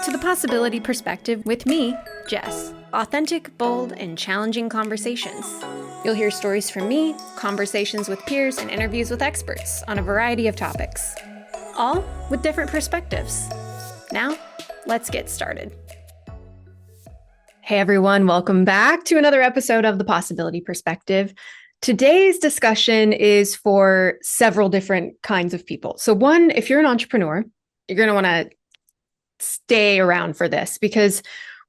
to the Possibility Perspective with me, Jess. Authentic, bold, and challenging conversations. You'll hear stories from me, conversations with peers, and interviews with experts on a variety of topics, all with different perspectives. Now, let's get started. Hey everyone, welcome back to another episode of the Possibility Perspective. Today's discussion is for several different kinds of people. So one, if you're an entrepreneur, you're going to want to stay around for this because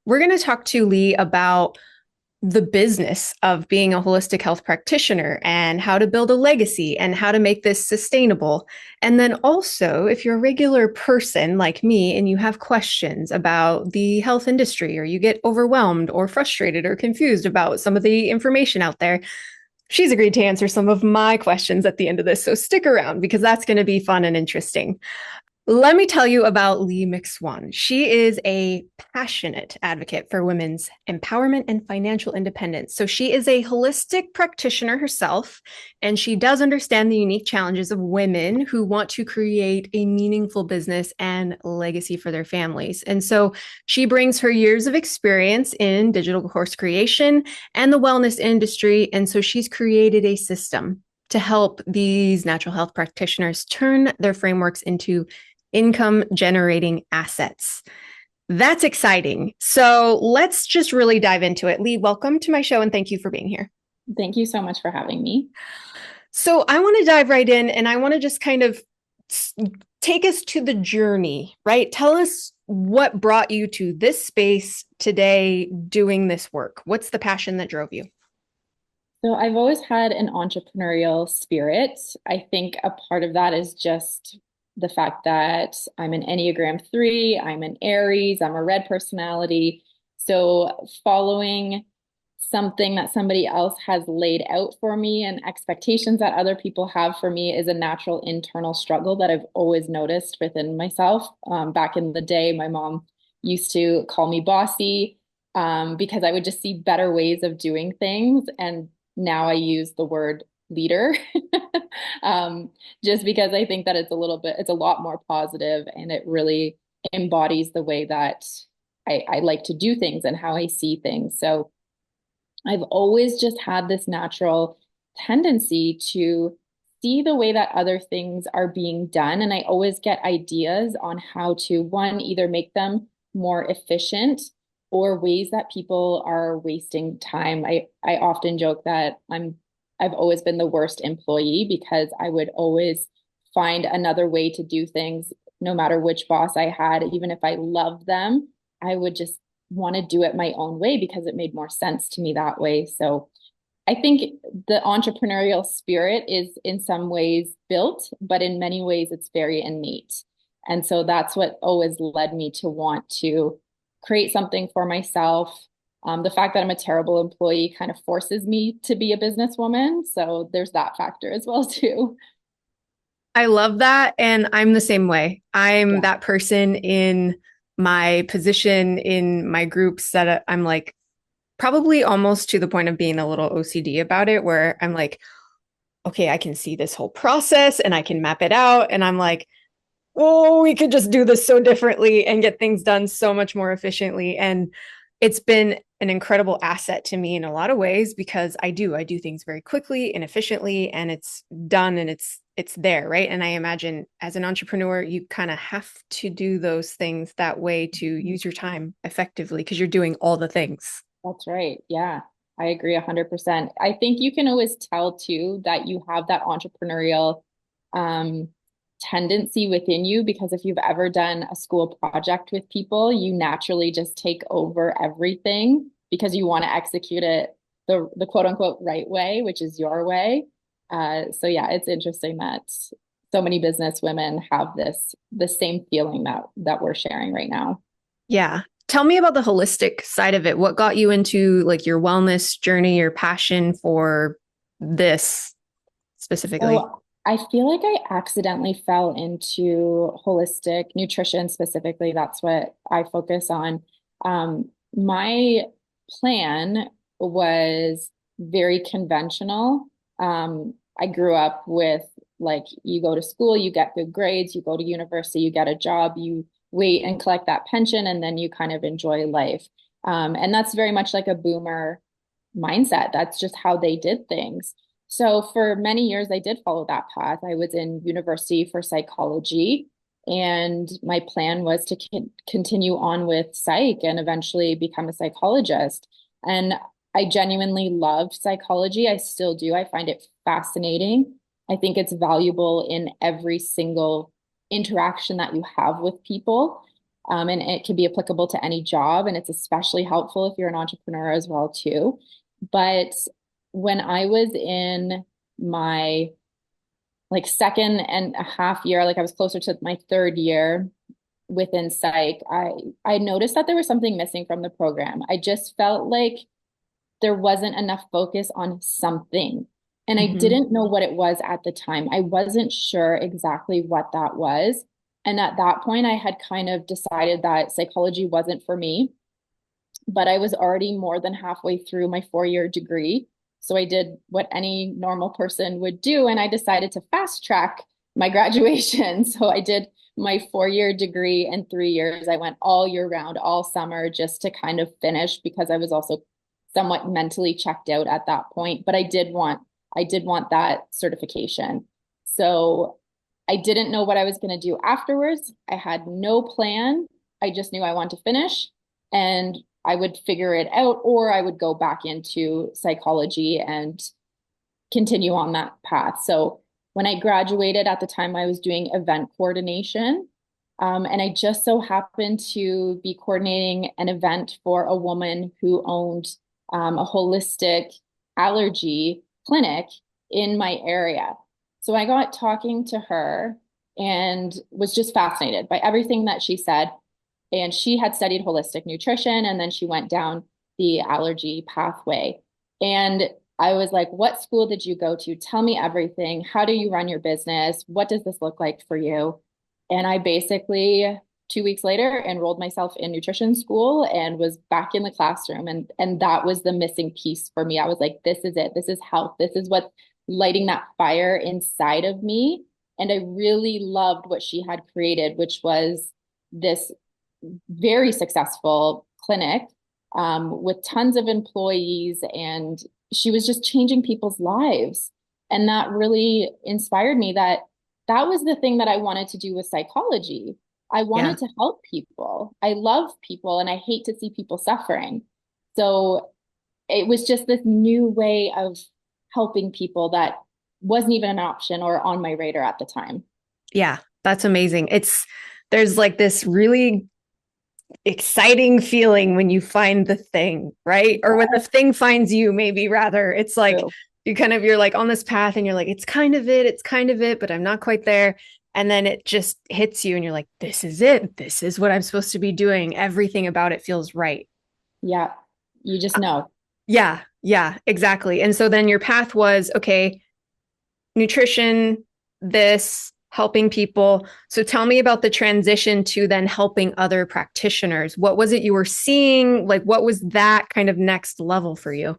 we're going to talk to Leigh about the business of being a holistic health practitioner and how to build a legacy and how to make this sustainable. And then also, if you're a regular person like me and you have questions about the health industry, or you get overwhelmed or frustrated or confused about some of the information out there, she's agreed to answer some of my questions at the end of this. So stick around because that's going to be fun and interesting. Let me tell you about Leigh McSwan. She is a passionate advocate for women's empowerment and financial independence. So she is a holistic practitioner herself, and she does understand the unique challenges of women who want to create a meaningful business and legacy for their families. And so she brings her years of experience in digital course creation and the wellness industry. And so she's created a system to help these natural health practitioners turn their frameworks into income generating assets. That's exciting. So let's just really dive into it. Leigh, welcome to my show and thank you for being here. Thank you so much for having me. So I want to dive right in and I want to just kind of take us to the journey, right? Tell us what brought you to this space today doing this work. What's the passion that drove you? So I've always had an entrepreneurial spirit. I think a part of that is just the fact that I'm an Enneagram 3, I'm an Aries, I'm a red personality. So following something that somebody else has laid out for me and expectations that other people have for me is a natural internal struggle that I've always noticed within myself. Back in the day, my mom used to call me bossy because I would just see better ways of doing things. And now I use the word leader just because I think that it's a lot more positive and it really embodies the way that I like to do things and how I see things. So I've always just had this natural tendency to see the way that other things are being done. And I always get ideas on how to, one, either make them more efficient or ways that people are wasting time. I often joke that I've always been the worst employee because I would always find another way to do things, no matter which boss I had. Even if I loved them, I would just want to do it my own way because it made more sense to me that way. So I think the entrepreneurial spirit is in some ways built, but in many ways it's very innate. And so that's what always led me to want to create something for myself. The fact that I'm a terrible employee kind of forces me to be a businesswoman. So there's that factor as well too. I love that. And I'm the same way. I'm Yeah. that person in my position in my groups that I'm like, probably almost to the point of being a little OCD about it, where I'm like, okay, I can see this whole process and I can map it out. And I'm like, oh, we could just do this so differently and get things done so much more efficiently. And it's been an incredible asset to me in a lot of ways because I do things very quickly and efficiently and it's done and it's there, right? And I imagine as an entrepreneur, you kind of have to do those things that way to use your time effectively because you're doing all the things. That's right. Yeah, I agree 100%. I think you can always tell too that you have that entrepreneurial um, tendency within you because if you've ever done a school project with people, you naturally just take over everything because you want to execute it the quote unquote right way, which is your way. So yeah, it's interesting that so many business women have the same feeling that we're sharing right now. Yeah. Tell me about the holistic side of it. What got you into like your wellness journey, your passion for this specifically? So I feel like I accidentally fell into holistic nutrition specifically. That's what I focus on. My plan was very conventional. I grew up with like you go to school, you get good grades, you go to university, you get a job, you wait and collect that pension and then you kind of enjoy life. And that's very much like a boomer mindset. That's just how they did things. So for many years, I did follow that path. I was in university for psychology, and my plan was to continue on with psych and eventually become a psychologist. And I genuinely loved psychology. I still do. I find it fascinating. I think it's valuable in every single interaction that you have with people. And it can be applicable to any job. And it's especially helpful if you're an entrepreneur as well, too. But when I was in my like second and a half year, like I was closer to my third year within psych, I noticed that there was something missing from the program. I just felt like there wasn't enough focus on something. And I Mm-hmm. didn't know what it was at the time. I wasn't sure exactly what that was. And at that point, I had kind of decided that psychology wasn't for me, but I was already more than halfway through my 4 year degree. So I did what any normal person would do, and I decided to fast track my graduation. So I did my 4 year degree in 3 years. I went all year round, all summer, just to kind of finish because I was also somewhat mentally checked out at that point. But I did want that certification. So I didn't know what I was going to do afterwards. I had no plan. I just knew I wanted to finish. And I would figure it out, or I would go back into psychology and continue on that path. So when I graduated at the time, I was doing event coordination. And I just so happened to be coordinating an event for a woman who owned a holistic allergy clinic in my area. So I got talking to her and was just fascinated by everything that she said. And she had studied holistic nutrition, and then she went down the allergy pathway. And I was like, what school did you go to? Tell me everything. How do you run your business? What does this look like for you? And I basically 2 weeks later enrolled myself in nutrition school and was back in the classroom. And that was the missing piece for me. I was like, this is it. This is health. This is what's lighting that fire inside of me. And I really loved what she had created, which was this very successful clinic with tons of employees, and she was just changing people's lives. And that really inspired me that that was the thing that I wanted to do with psychology. I Yeah. wanted to help people. I love people and I hate to see people suffering. So it was just this new way of helping people that wasn't even an option or on my radar at the time. Yeah. That's amazing. There's like this really exciting feeling when you find the thing, right? Or when the thing finds you, maybe rather. It's like True. you're like on this path and you're like, it's kind of it, but I'm not quite there. And then it just hits you and you're like, this is it. This is what I'm supposed to be doing. Everything about it feels right. Yeah. You just know. Yeah, yeah, exactly. And so then your path was okay, nutrition, this, helping people. So tell me about the transition to then helping other practitioners. What was it you were seeing? Like, what was that kind of next level for you?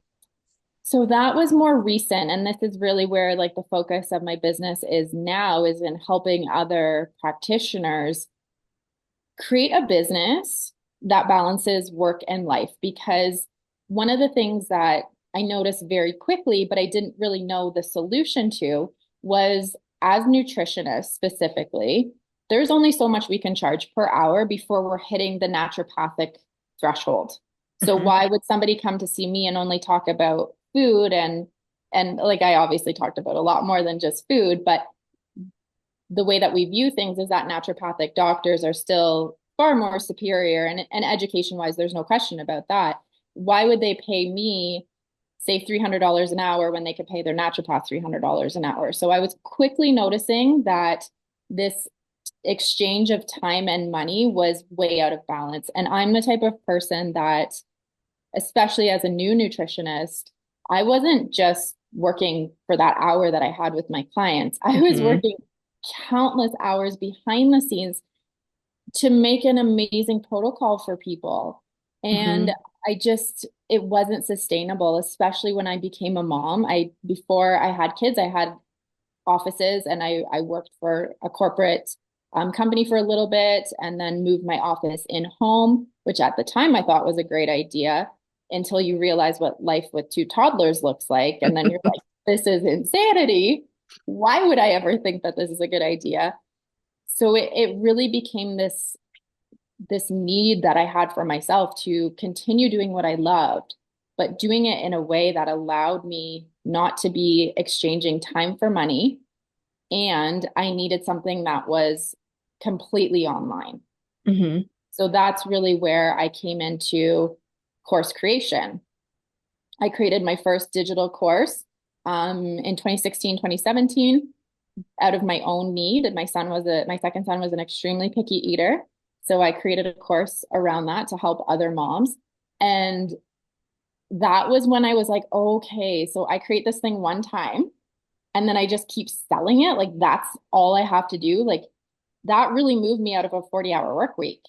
So that was more recent. And this is really where like the focus of my business is now, is in helping other practitioners create a business that balances work and life. Because one of the things that I noticed very quickly, but I didn't really know the solution to, was as nutritionists specifically, there's only so much we can charge per hour before we're hitting the naturopathic threshold. So Mhm. why would somebody come to see me and only talk about food, and like I obviously talked about a lot more than just food, but the way that we view things is that naturopathic doctors are still far more superior, and education wise, there's no question about that. Why would they pay me, say, $300 an hour when they could pay their naturopath $300 an hour? So I was quickly noticing that this exchange of time and money was way out of balance. And I'm the type of person that, especially as a new nutritionist, I wasn't just working for that hour that I had with my clients. I was Mhm. working countless hours behind the scenes to make an amazing protocol for people. And Mhm. it wasn't sustainable, especially when I became a mom. Before I had kids, I had offices and I worked for a corporate company for a little bit and then moved my office in home, which at the time I thought was a great idea until you realize what life with two toddlers looks like. And then you're like, this is insanity. Why would I ever think that this is a good idea? So it really became this need that I had for myself to continue doing what I loved, but doing it in a way that allowed me not to be exchanging time for money. And I needed something that was completely online. Mm-hmm. So that's really where I came into course creation. I created my first digital course in 2016, 2017 out of my own need. And my second son was an extremely picky eater. So I created a course around that to help other moms. And that was when I was like, okay, so I create this thing one time and then I just keep selling it. Like that's all I have to do. Like that really moved me out of a 40-hour work week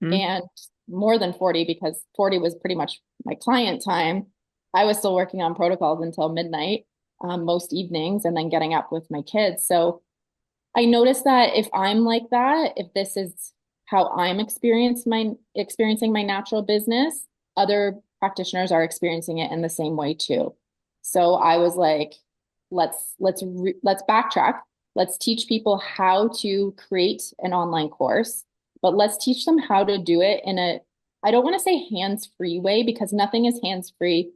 Mm-hmm. and more than 40 because 40 was pretty much my client time. I was still working on protocols until midnight, most evenings, and then getting up with my kids. So I noticed that if I'm like that, if this is how I'm experiencing my natural business, other practitioners are experiencing it in the same way too. So I was like, let's backtrack. Let's teach people how to create an online course, but let's teach them how to do it in a, I don't want to say hands-free way because nothing is hands-free.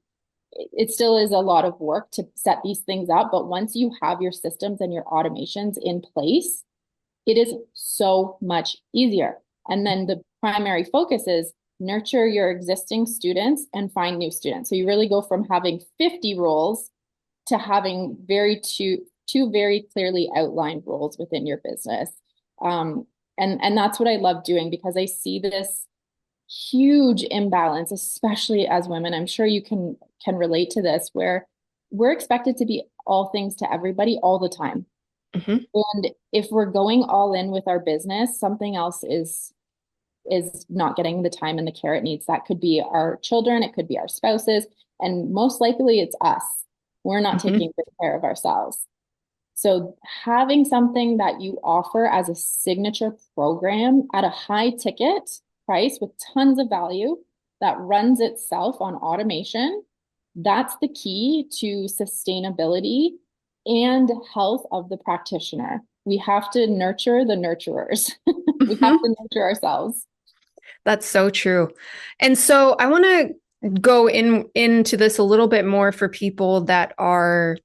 It still is a lot of work to set these things up, but once you have your systems and your automations in place, it is so much easier. And then the primary focus is nurture your existing students and find new students. So you really go from having 50 roles to having two very clearly outlined roles within your business. And that's what I love doing because I see this huge imbalance, especially as women. I'm sure you can relate to this, where we're expected to be all things to everybody all the time. Mm-hmm. And if we're going all in with our business, something else is not getting the time and the care it needs. That could be our children, it could be our spouses, and most likely it's us. We're not Mm-hmm. taking good care of ourselves. So having something that you offer as a signature program at a high ticket price with tons of value that runs itself on automation, that's the key to sustainability and health of the practitioner. We have to nurture the nurturers. We have Mm-hmm. to nurture ourselves. That's so true. And so I want to go into this a little bit more for people that are,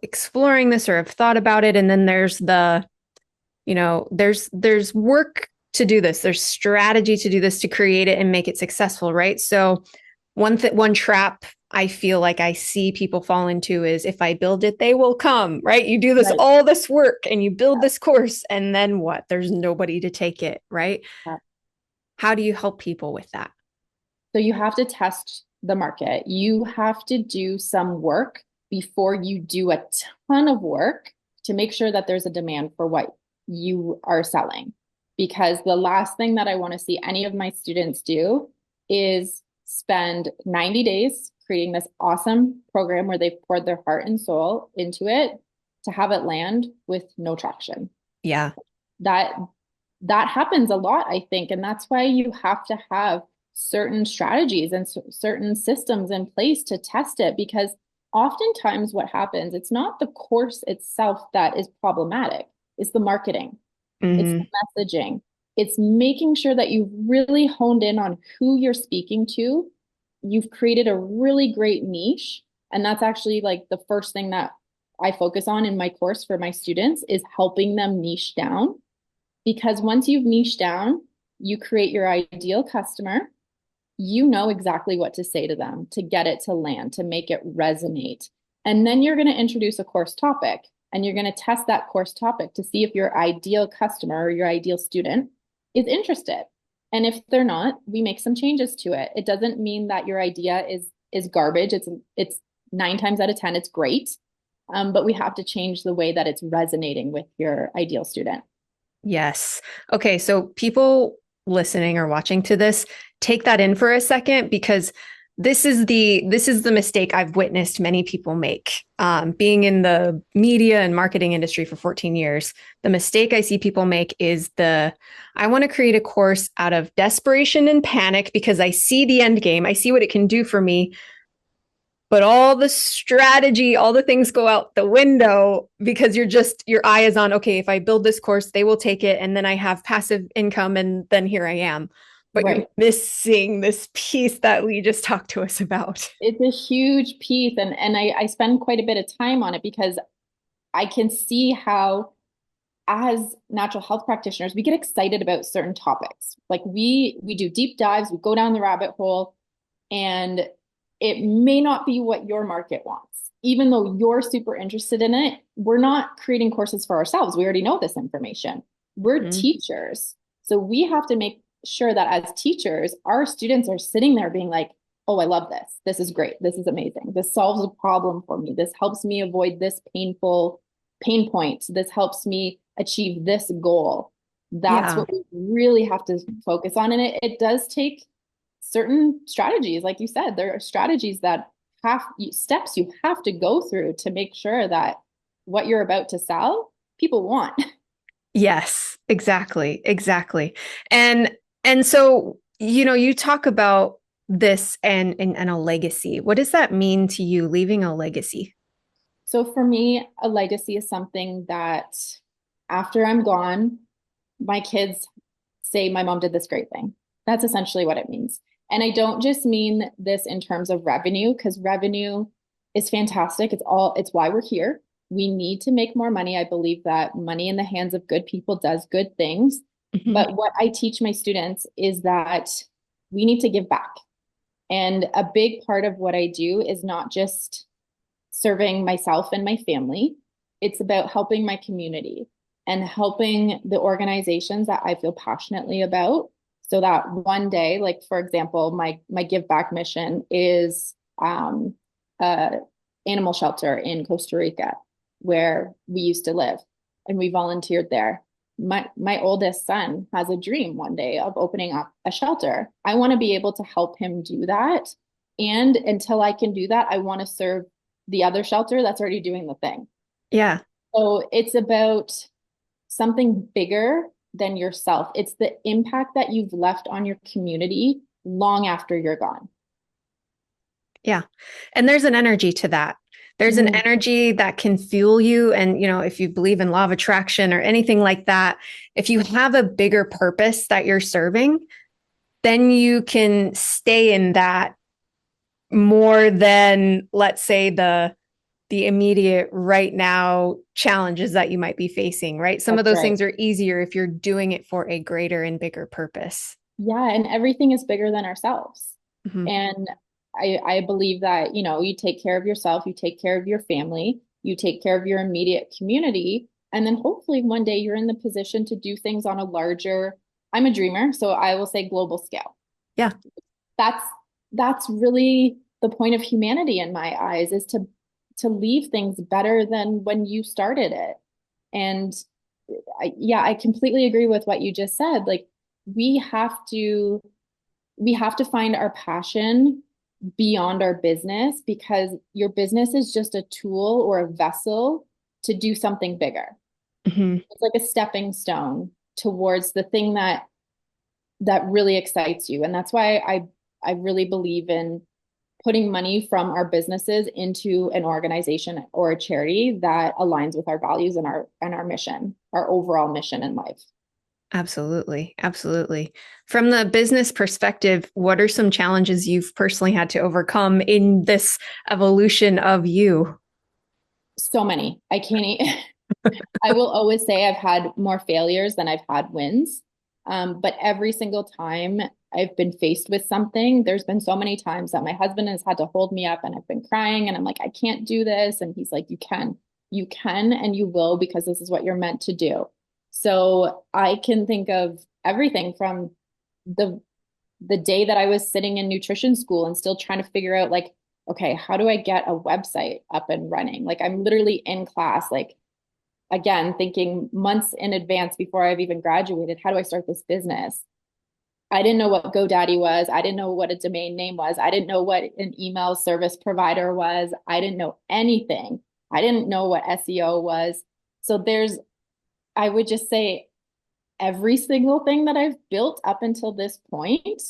exploring this or have thought about it. And then there's there's work to do this. There's strategy to do this, to create it and make it successful, right? So one trap I feel like I see people fall into is, if I build it, they will come, right? You do Right. all this work and you build this course, and then what? There's nobody to take it, right? Yeah. How do you help people with that? So you have to test the market. You have to do some work before you do a ton of work to make sure that there's a demand for what you are selling. Because the last thing that I want to see any of my students do is spend 90 days creating this awesome program where they've poured their heart and soul into it to have it land with no traction. Yeah. That happens a lot, I think. And that's why you have to have certain strategies and certain systems in place to test it, because oftentimes what happens, it's not the course itself that is problematic. It's the marketing. It's Mm-hmm. the messaging. It's making sure that you've really honed in on who you're speaking to. You've created a really great niche. And that's actually like the first thing that I focus on in my course for my students, is helping them niche down. Because once you've niched down, you create your ideal customer. You know exactly what to say to them to get it to land, to make it resonate. And then you're going to introduce a course topic, and you're going to test that course topic to see if your ideal customer or your ideal student is interested. And if they're not, we make some changes to it. It doesn't mean that your idea is garbage. It's 9 times out of 10, it's great. But we have to change the way that it's resonating with your ideal student. Yes. Okay. So people listening or watching to this, take that in for a second, because this is the mistake I've witnessed many people make. Being in the media and marketing industry for 14 years, the mistake I see people make is I want to create a course out of desperation and panic because I see the end game. I see what it can do for me, but all the strategy, all the things go out the window because your eye is on, okay, if I build this course, they will take it. And then I have passive income and then here I am. But you're Right. missing this piece that we just talked to us about. It's a huge piece. And I spend quite a bit of time on it because I can see how, as natural health practitioners, we get excited about certain topics. Like we do deep dives, we go down the rabbit hole, and it may not be what your market wants. Even though you're super interested in it, we're not creating courses for ourselves. We already know this information. We're Mm-hmm. teachers. So we have to make sure that as teachers, our students are sitting there being like, oh, I love this. This is great. This is amazing. This solves a problem for me. This helps me avoid this painful pain point. This helps me achieve this goal. That's Yeah. what we really have to focus on. And it does take certain strategies. Like you said, there are strategies that steps you have to go through to make sure that what you're about to sell, people want. Yes, exactly. Exactly. And so, you talk about this and a legacy. What does that mean to you, leaving a legacy? So for me, a legacy is something that after I'm gone, my kids say my mom did this great thing. That's essentially what it means. And I don't just mean this in terms of revenue, because revenue is fantastic. It's why we're here. We need to make more money. I believe that money in the hands of good people does good things. Mhm. But what I teach my students is that we need to give back. And a big part of what I do is not just serving myself and my family. It's about helping my community and helping the organizations that I feel passionately about so that one day, like for example, my give back mission is a animal shelter in Costa Rica where we used to live and we volunteered there. My oldest son has a dream one day of opening up a shelter. I want to be able to help him do that. And until I can do that, I want to serve the other shelter that's already doing the thing. Yeah. So it's about something bigger than yourself. It's the impact that you've left on your community long after you're gone. Yeah. And there's an energy to that. There's an Mm, energy that can fuel you. And, if you believe in law of attraction or anything like that, if you have a bigger purpose that you're serving, then you can stay in that more than, let's say, the immediate right now challenges that you might be facing, right? Some of that's those right. things are easier if you're doing it for a greater and bigger purpose. Yeah, and everything is bigger than ourselves. Mhm. And I believe that, you take care of yourself, you take care of your family, you take care of your immediate community, and then hopefully one day you're in the position to do things on a larger, I'm a dreamer, so I will say global scale. Yeah. That's that's really the point of humanity in my eyes is to leave things better than when you started it. And yeah, I completely agree with what you just said. Like we have to we have to find our passion beyond our business because your business is just a tool or a vessel to do something bigger. Mhm. It's like a stepping stone towards the thing that really excites you. And that's why I really believe in putting money from our businesses into an organization or a charity that aligns with our values and our mission, our overall mission in life. Absolutely. Absolutely. From the business perspective, what are some challenges you've personally had to overcome in this evolution of you? So many. I can't I will always say I've had more failures than I've had wins. But every single time I've been faced with something, there's been so many times that my husband has had to hold me up and I've been crying and I'm like, I can't do this. And he's like, you can, and you will because this is what you're meant to do. So I can think of everything from the the day that I was sitting in nutrition school and still trying to figure out like, okay, how do I get a website up and running? Like I'm literally in class, like again, thinking months in advance before I've even graduated, how do I start this business? I didn't know what GoDaddy was. I didn't know what a domain name was. I didn't know what an email service provider was. I didn't know anything. I didn't know what SEO was. So I would just say every single thing that I've built up until this point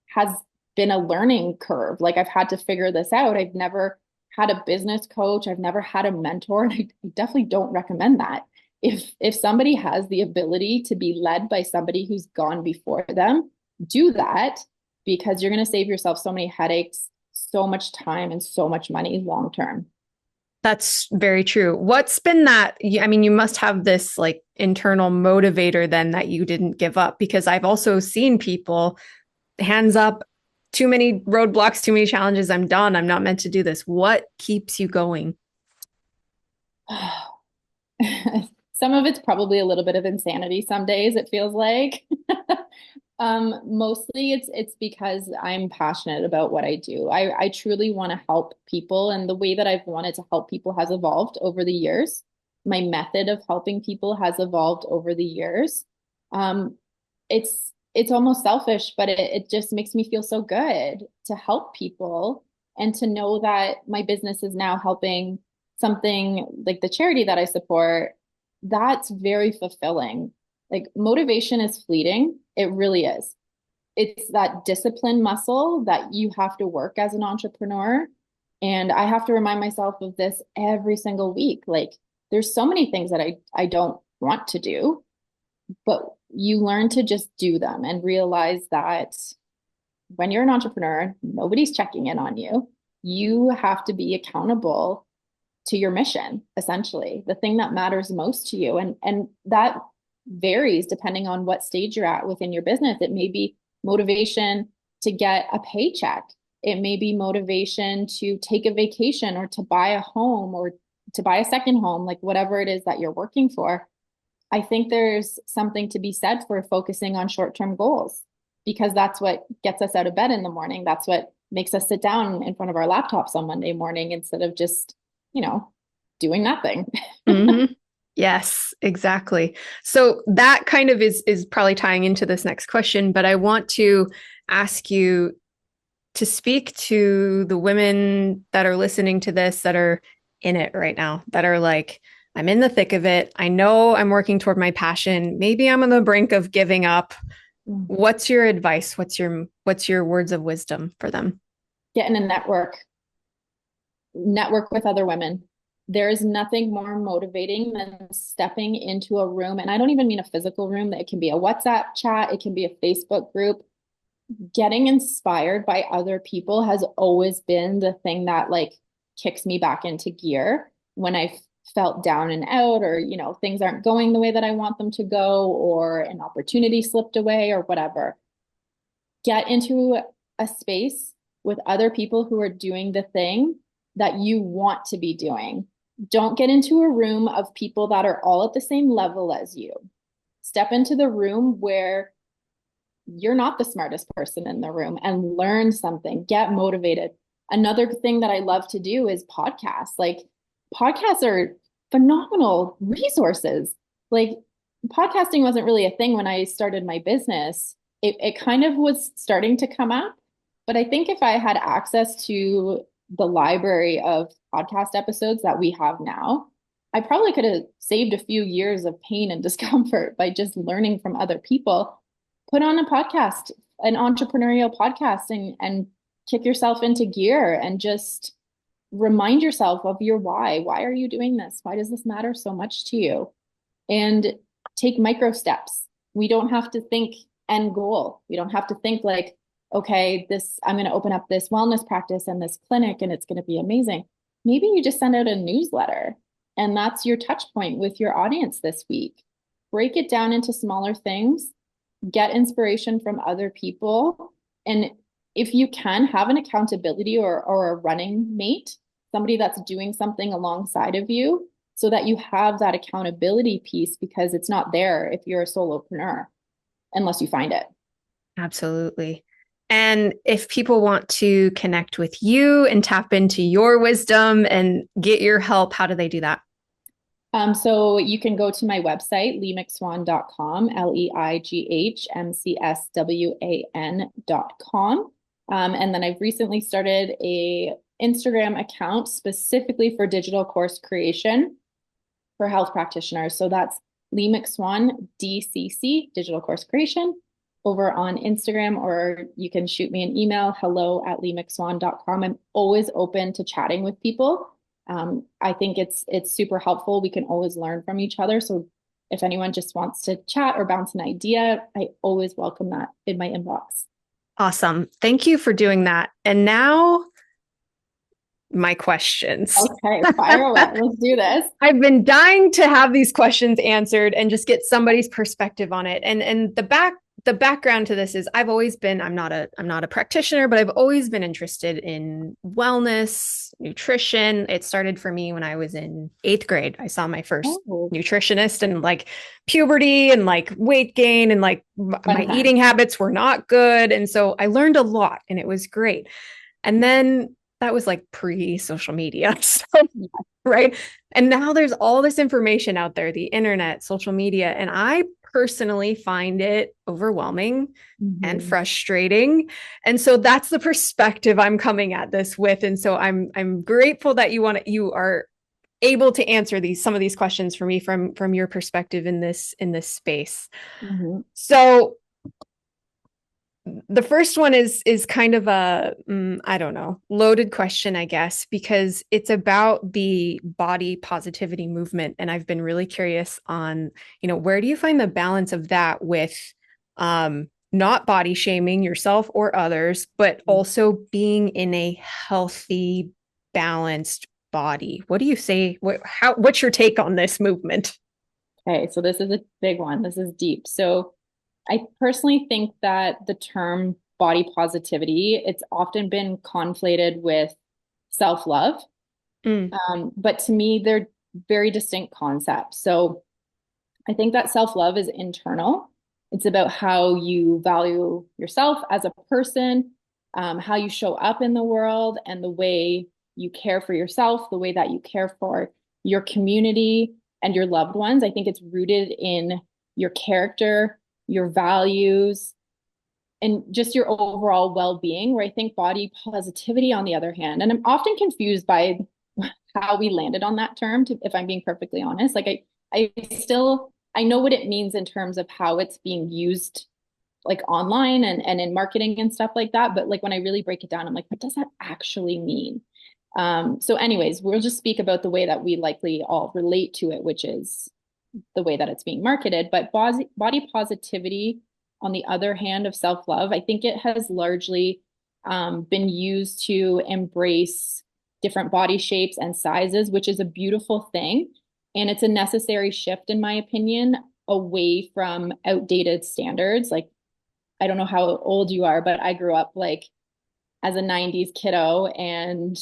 has been a learning curve. Like I've had to figure this out. I've never had a business coach. I've never had a mentor, and I definitely don't recommend that. If somebody has the ability to be led by somebody who's gone before them, do that, because you're going to save yourself so many headaches, so much time, and so much money long term. That's very true. What's been that? I mean, you must have this like internal motivator then that you didn't give up, because I've also seen people hands up, too many roadblocks, too many challenges. I'm done. I'm not meant to do this. What keeps you going? Some of it's probably a little bit of insanity some days, it feels like. Mostly it's because I'm passionate about what I do. I truly want to help people, and the way that I've wanted to help people has evolved over the years. My method of helping people has evolved over the years. Um, it's almost selfish, but it just makes me feel so good to help people and to know that my business is now helping something like the charity that I support. That's very fulfilling. Like motivation is fleeting. It really is. It's that discipline muscle that you have to work as an entrepreneur. And I have to remind myself of this every single week. Like there's so many things that I don't want to do, but you learn to just do them and realize that when you're an entrepreneur, nobody's checking in on you. You have to be accountable to your mission, essentially, the thing that matters most to you. And that varies depending on what stage you're at within your business. It may be motivation to get a paycheck. It may be motivation to take a vacation or to buy a home or to buy a second home, like whatever it is that you're working for. I think there's something to be said for focusing on short-term goals, because that's what gets us out of bed in the morning. That's what makes us sit down in front of our laptops on Monday morning instead of just, doing nothing. Mm-hmm. Yes, exactly. So that kind of is probably tying into this next question, but I want to ask you to speak to the women that are listening to this that are in it right now, that are like, I'm in the thick of it. I know I'm working toward my passion. Maybe I'm on the brink of giving up. What's your advice? What's your words of wisdom for them? Get in a network with other women. There is nothing more motivating than stepping into a room. And I don't even mean a physical room. It can be a WhatsApp chat. It can be a Facebook group. Getting inspired by other people has always been the thing that like kicks me back into gear when I felt down and out, or, things aren't going the way that I want them to go, or an opportunity slipped away or whatever. Get into a space with other people who are doing the thing that you want to be doing. Don't get into a room of people that are all at the same level as you. Step into the room where you're not the smartest person in the room and learn something, get motivated. Another thing that I love to do is podcasts. Like podcasts are phenomenal resources. Like podcasting wasn't really a thing when I started my business. It kind of was starting to come up, but I think if I had access to the library of podcast episodes that we have now, I probably could have saved a few years of pain and discomfort by just learning from other people. Put on a podcast, an entrepreneurial podcast, and kick yourself into gear and just remind yourself of your why. Why are you doing this? Why does this matter so much to you? And take micro steps. We don't have to think end goal. We don't have to think like, okay, I'm going to open up this wellness practice and this clinic and it's going to be amazing. Maybe you just send out a newsletter and that's your touch point with your audience this week. Break it down into smaller things, get inspiration from other people. And if you can, have an accountability or a running mate, somebody that's doing something alongside of you, so that you have that accountability piece, because it's not there if you're a solopreneur unless you find it. Absolutely. And if people want to connect with you and tap into your wisdom and get your help, how do they do that? So you can go to my website, leimcswan.com, LEIGHMCSWAN.com. And then I've recently started a Instagram account specifically for digital course creation for health practitioners. So that's Leigh McSwan, DCC, digital course creation, over on Instagram, or you can shoot me an email, hello@leimcswan.com. I'm always open to chatting with people. I think it's super helpful. We can always learn from each other. So if anyone just wants to chat or bounce an idea, I always welcome that in my inbox. Awesome. Thank you for doing that. And now my questions. Okay, fire away. Let's do this. I've been dying to have these questions answered and just get somebody's perspective on it. And the background to this is I'm not a practitioner, but I've always been interested in wellness, nutrition. It started for me when I was in 8th grade. I saw my first nutritionist, and like puberty and like weight gain and like my eating habits were not good. And so I learned a lot and it was great. And then that was like pre-social media. So, right. And now there's all this information out there, the internet, social media, and I personally find it overwhelming and frustrating. And so that's the perspective I'm coming at this with. And so I'm grateful that you are able to answer some of these questions for me from your perspective in this space. So the first one is kind of a I don't know, loaded question, I guess, because it's about the body positivity movement, and I've been really curious on, where do you find the balance of that with not body shaming yourself or others, but also being in a healthy, balanced body? What do you say? What's your take on this movement? Okay, so this is a big one. This is deep. So I personally think that the term body positivity, it's often been conflated with self-love. But to me, they're very distinct concepts. So I think that self-love is internal. It's about how you value yourself as a person, how you show up in the world, and the way you care for yourself, the way that you care for your community and your loved ones. I think it's rooted in your character, your values, and just your overall well-being, where I think body positivity, on the other hand, and I'm often confused by how we landed on that term, if I'm being perfectly honest. Like I know what it means in terms of how it's being used like online and in marketing and stuff like that. But like when I really break it down, I'm like, what does that actually mean? So anyways, we'll just speak about the way that we likely all relate to it, which is the way that it's being marketed. But body positivity, on the other hand, of self-love, I think it has largely been used to embrace different body shapes and sizes, which is a beautiful thing. And it's a necessary shift, in my opinion, away from outdated standards. Like, I don't know how old you are, but I grew up like as a 90s kiddo, and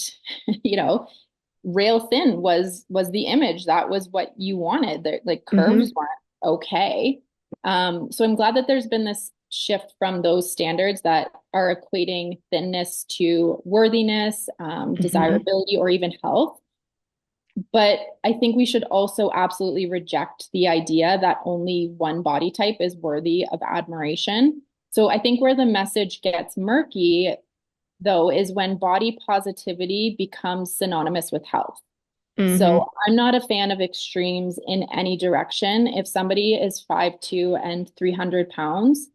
rail thin was the image. That was what you wanted. Like curves weren't okay. So I'm glad that there's been this shift from those standards that are equating thinness to worthiness, desirability, or even health. But I think we should also absolutely reject the idea that only one body type is worthy of admiration. So I think where the message gets murky, though, is when body positivity becomes synonymous with health. So I'm not a fan of extremes in any direction. If somebody is 5'2" and 300 pounds,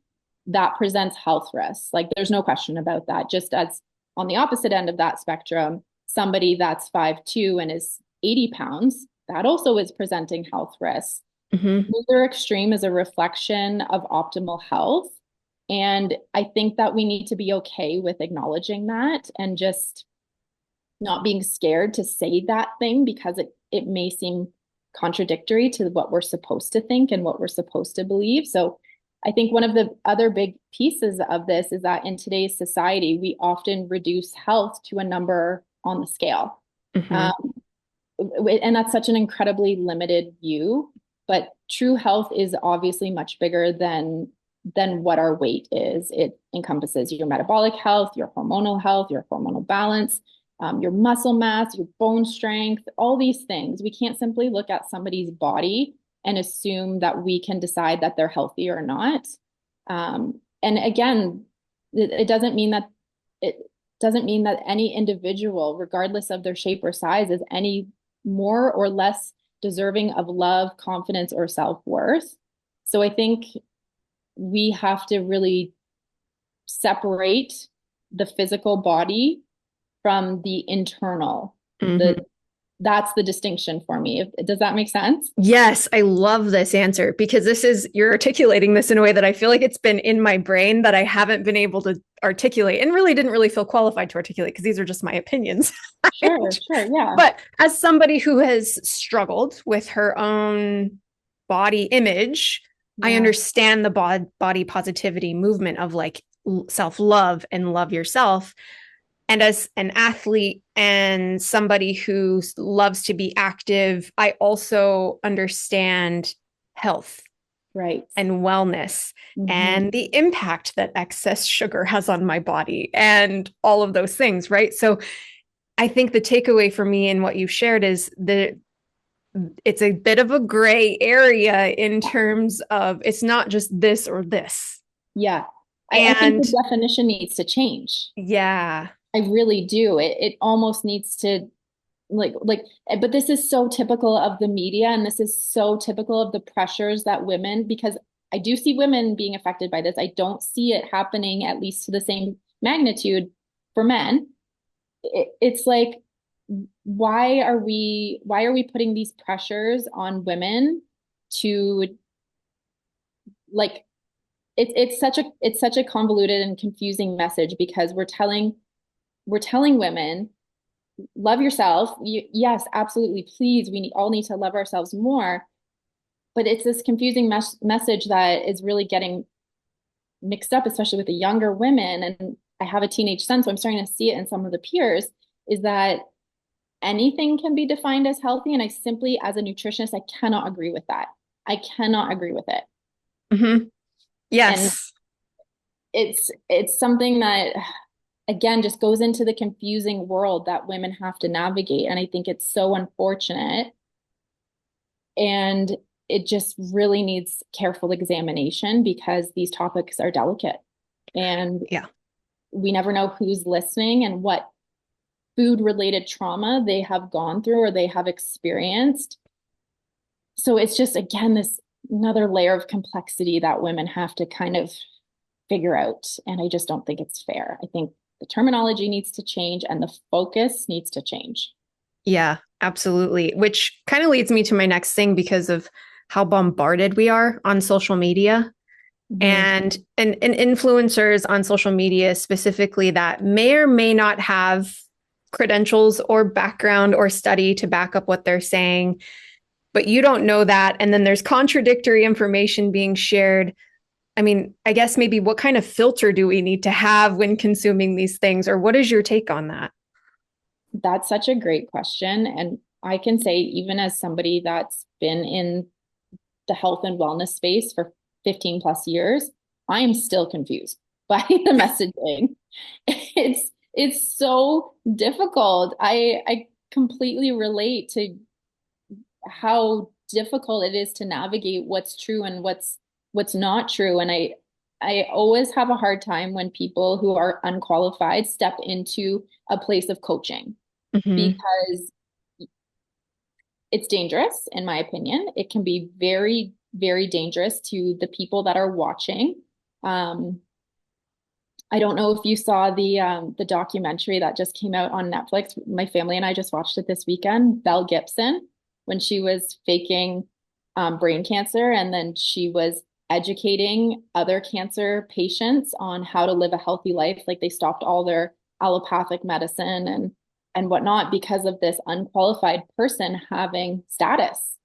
that presents health risks. Like there's no question about that. Just as on the opposite end of that spectrum, somebody that's 5'2" and is 80 pounds, that also is presenting health risks. Neither extreme is a reflection of optimal health. And I think that we need to be okay with acknowledging that and just not being scared to say that thing, because it may seem contradictory to what we're supposed to think and what we're supposed to believe. So I think one of the other big pieces of this is that in today's society, we often reduce health to a number on the scale. And that's such an incredibly limited view, but true health is obviously much bigger than what our weight is. It encompasses your metabolic health, your hormonal balance, your muscle mass, your bone strength, all these things. We can't simply look at somebody's body and assume that we can decide that they're healthy or not. And again, it doesn't mean that any individual, regardless of their shape or size, is any more or less deserving of love, confidence, or self-worth. So I think we have to really separate the physical body from the internal. Mhm. That's the distinction for me. Does that make sense? Yes, I love this answer because you're articulating this in a way that I feel like it's been in my brain that I haven't been able to articulate and really didn't really feel qualified to articulate because these are just my opinions. Sure, Right? sure, yeah. But as somebody who has struggled with her own body image, I Yeah, understand the body positivity movement of like self love and love yourself. And as an athlete and somebody who loves to be active, I also understand health right. and wellness Hmm. and the impact that excess sugar has on my body and all of those things, right? So I think the takeaway for me in what you shared is that it's a bit of a gray area in terms of it's not just this or this. Yeah. I think And the definition needs to change. yeah, I really do. It almost needs to like but this is so typical of the media, and this is so typical of the pressures that women, because I do see women being affected by this. I don't see it happening at least to the same magnitude for men. It's like why are we putting these pressures on women to like it's such a convoluted and confusing message because we're telling women love yourself. Yes, absolutely. Please, all need to love ourselves more. But it's this confusing message that is really getting mixed up, especially with the younger women. And I have a teenage son, so I'm starting to see it in some of the peers, is that anything can be defined as healthy. And I simply, as a nutritionist, I cannot agree with that. I cannot agree with it. mm-hmm. And Yes, it's something that again just goes into the confusing world that women have to navigate. And I think it's so unfortunate. And it just really needs careful examination because these topics are delicate. And yeah, we never know who's listening and what food related trauma they have gone through or they have experienced. So it's just, again, this another layer of complexity that women have to kind of figure out. And I just don't think it's fair. I think the terminology needs to change and the focus needs to change. yeah, absolutely. Which kind of leads me to my next thing because of how bombarded we are on social media Mhm. and influencers on social media specifically that may or may not have credentials or background or study to back up what they're saying, but you don't know that. And then there's contradictory information being shared. I mean, I guess maybe what kind of filter do we need to have when consuming these things, or what is your take on that? That's such a great question. And I can say, even as somebody that's been in the health and wellness space for 15 plus years, I am still confused by the messaging. It's so difficult. I completely relate to how difficult it is to navigate what's true and what's not true. And I always have a hard time when people who are unqualified step into a place of coaching Mm-hmm. because it's dangerous, in my opinion. It can be very, very dangerous to the people that are watching. Um, I don't know if you saw the documentary that just came out on Netflix. My family and I just watched it this weekend. Belle Gibson, when she was faking brain cancer, and then she was educating other cancer patients on how to live a healthy life. Like they stopped all their allopathic medicine and whatnot because of this unqualified person having status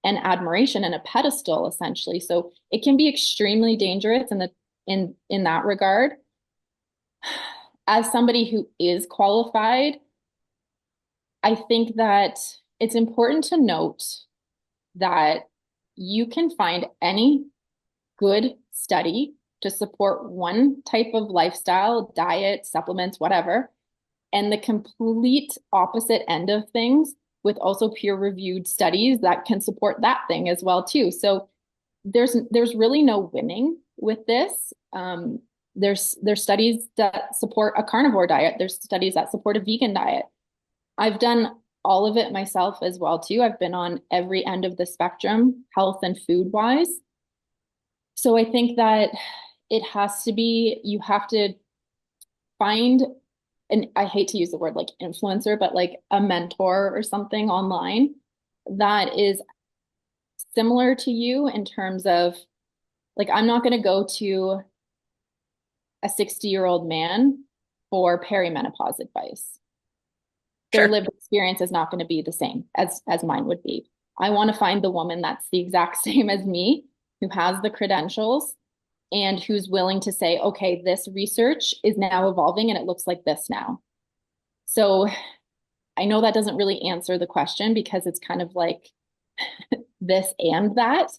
and admiration and a pedestal, essentially. So it can be extremely dangerous in that regard. As somebody who is qualified, I think that it's important to note that you can find any good study to support one type of lifestyle, diet, supplements, whatever, and the complete opposite end of things with also peer-reviewed studies that can support that thing as well too. So there's really no winning with this. There's studies that support a carnivore diet. There's studies that support a vegan diet. I've done all of it myself as well too. I've been on every end of the spectrum, health and food wise. So I think that it has to be, you have to find, and I hate to use the word like influencer, but like a mentor or something online that is similar to you in terms of like, I'm not going to go to a 60-year-old man for perimenopause advice. Their Sure. lived experience is not going to be the same as mine would be. I want to find the woman that's the exact same as me, who has the credentials and who's willing to say, okay, this research is now evolving and it looks like this now. So I know that doesn't really answer the question because it's kind of like this and that.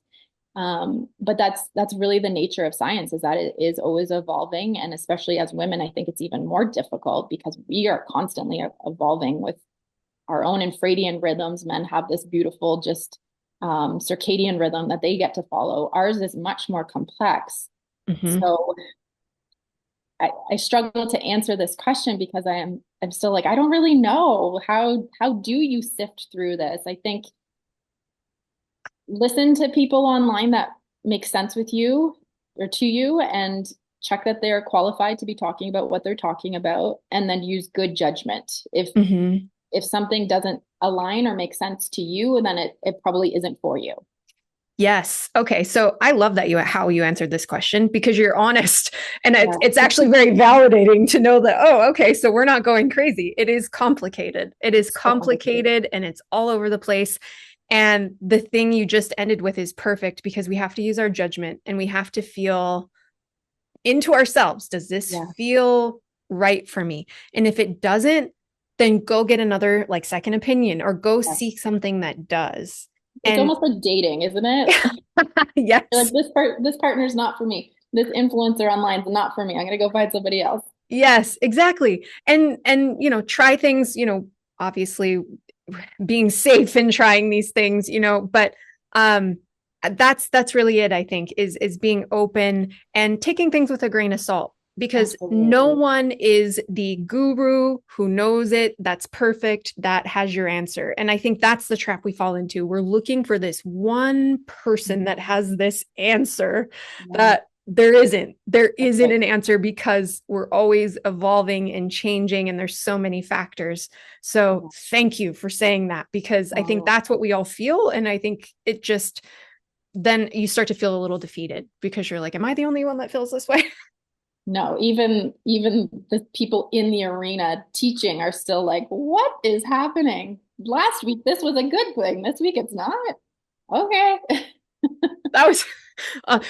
But that's really the nature of science, is that it is always evolving. And especially as women, I think it's even more difficult because we are constantly evolving with our own infradian rhythms. Men have this beautiful just circadian rhythm that they get to follow. Ours is much more complex. Mm-hmm. So I struggle to answer this question because I'm still like, I don't really know. How do you sift through this? I think listen to people online that make sense with you or to you, and check that they're qualified to be talking about what they're talking about, and then use good judgment. Mm-hmm. If something doesn't align or make sense to you, then it probably isn't for you. Yes. Okay. So I love that how you answered this question because you're honest. And Yeah. it's actually very validating to know that, oh, okay, so we're not going crazy. It is complicated. It is So complicated. complicated and it's all over the place. And the thing you just ended with is perfect because we have to use our judgment and we have to feel into ourselves. Does this Yeah. feel right for me? And if it doesn't, then go get another like second opinion or go Yeah. seek something that does. It's And almost like dating, isn't it? You're like, yes, this partner's not for me. This influencer online is not for me. I'm gonna go find somebody else. yes, exactly. And try things, obviously being safe and trying these things, but um that's really it, I think, is being open and taking things with a grain of salt because no Absolutely. one is the guru who knows it, that's perfect, that has your answer. And I think that's the trap we fall into. We're looking for this one person that has this answer Yeah, that there isn't right. an answer because we're always evolving and changing and there's so many factors. So Yeah. thank you for saying that because I think Oh, that's what we all feel. And I think it just, then you start to feel a little defeated because you're like, am I the only one that feels this way? no, even the people in the arena teaching are still like, what is happening? Last week this was a good thing. This week it's not. Okay. That was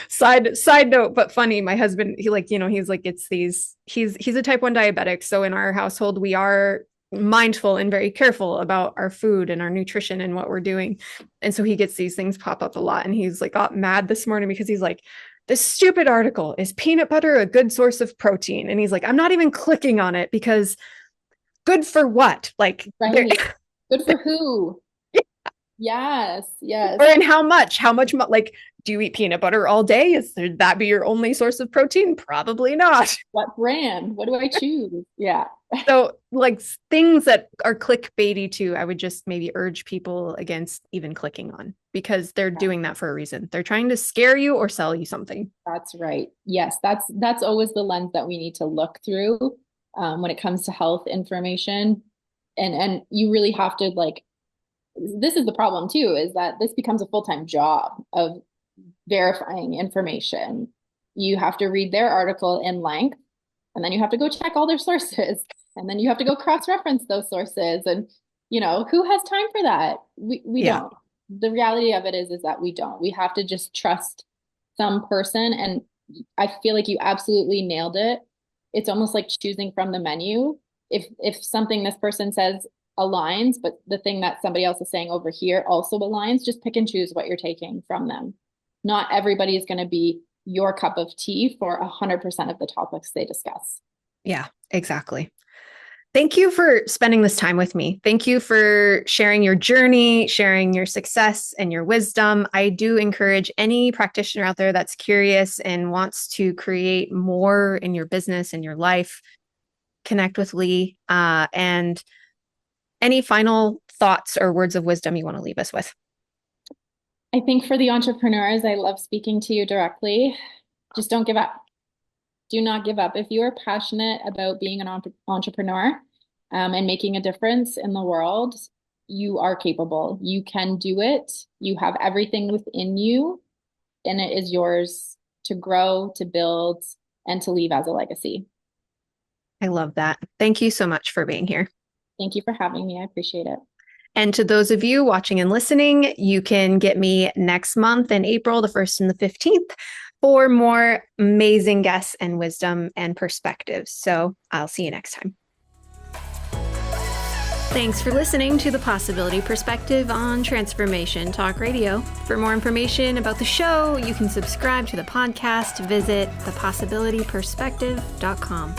side note, but funny. My husband, he like, he's like, it's these, he's a type 1 diabetic. So in our household, we are mindful and very careful about our food and our nutrition and what we're doing. And so he gets these things pop up a lot. And he's like, got mad this morning because he's like, this stupid article, is peanut butter a good source of protein? And he's like, I'm not even clicking on it because good for what? Like, Right. Good for who? Yes, yes. or in how much? Like, do you eat peanut butter all day? Is there, that be your only source of protein? Probably not. What brand? What do I choose? Yeah. So, like things that are clickbaity too, I would just maybe urge people against even clicking on because they're doing that for a reason. They're trying to scare you or sell you something. That's right. Yes, that's always the lens that we need to look through when it comes to health information. And you really have to like, this is the problem too, is that this becomes a full-time job of verifying information. You have to read their article in length, and then you have to go check all their sources, and then you have to go cross-reference those sources. And who has time for that? We Yeah. don't. The reality of it is that we don't. We have to just trust some person. And I feel like you absolutely nailed it. It's almost like choosing from the menu. If something this person says aligns, but the thing that somebody else is saying over here also aligns, just pick and choose what you're taking from them. Not everybody is going to be your cup of tea for 100% of the topics they discuss. Yeah, exactly. Thank you for spending this time with me. Thank you for sharing your journey, sharing your success and your wisdom. I do encourage any practitioner out there that's curious and wants to create more in your business and your life, connect with Leigh. And any final thoughts or words of wisdom you want to leave us with? I think for the entrepreneurs, I love speaking to you directly. Just don't give up. Do not give up. If you are passionate about being an entrepreneur and making a difference in the world, you are capable. You can do it. You have everything within you, and it is yours to grow, to build, and to leave as a legacy. I love that. Thank you so much for being here. Thank you for having me. I appreciate it. And to those of you watching and listening, you can get me next month in April, the 1st and the 15th, for more amazing guests and wisdom and perspectives. So I'll see you next time. Thanks for listening to The Possibility Perspective on Transformation Talk Radio. For more information about the show, you can subscribe to the podcast. Visit thepossibilityperspective.com.